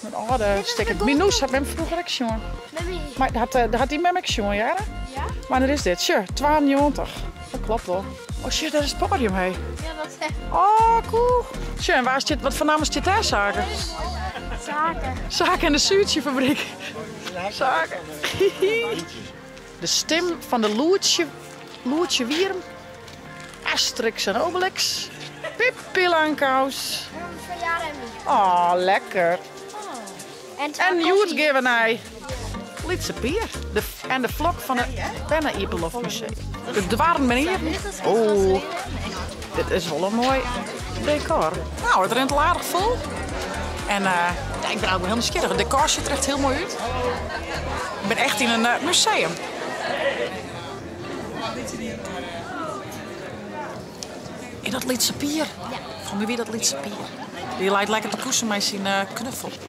Een oude sticker. Minus had hem vroeger ook jongen. Maar had die met me jongen, ja? Ja? Maar er is dit, sure, 92. Dat klopt wel. Oh shit, daar is het podium heen. Ja, dat is echt Oh, cool. Sure, en waar is dit, wat voor naam is dit daar zaken? zaken. Zaken in de Zuurtje-fabriek. Zaken. De stem van de Loertje Wierm. Asterix en Obelix. Pippi Langkous. Verjaardag. Oh, lekker. En Joet geven hij. Lietse Pier. En de vlog van het Penne-Ipelhof Museum. De dwarren meneer. Oh, dit is wel een mooi decor. Nou, het rent al aardig vol. En ik ben ook wel heel nieuwsgierig. Het decor ziet er echt heel mooi uit. Ik ben echt in een museum. In dat Lietse Pier. Van wie dat Lietse Pier? Die lijkt lekker te poesen met zijn knuffel.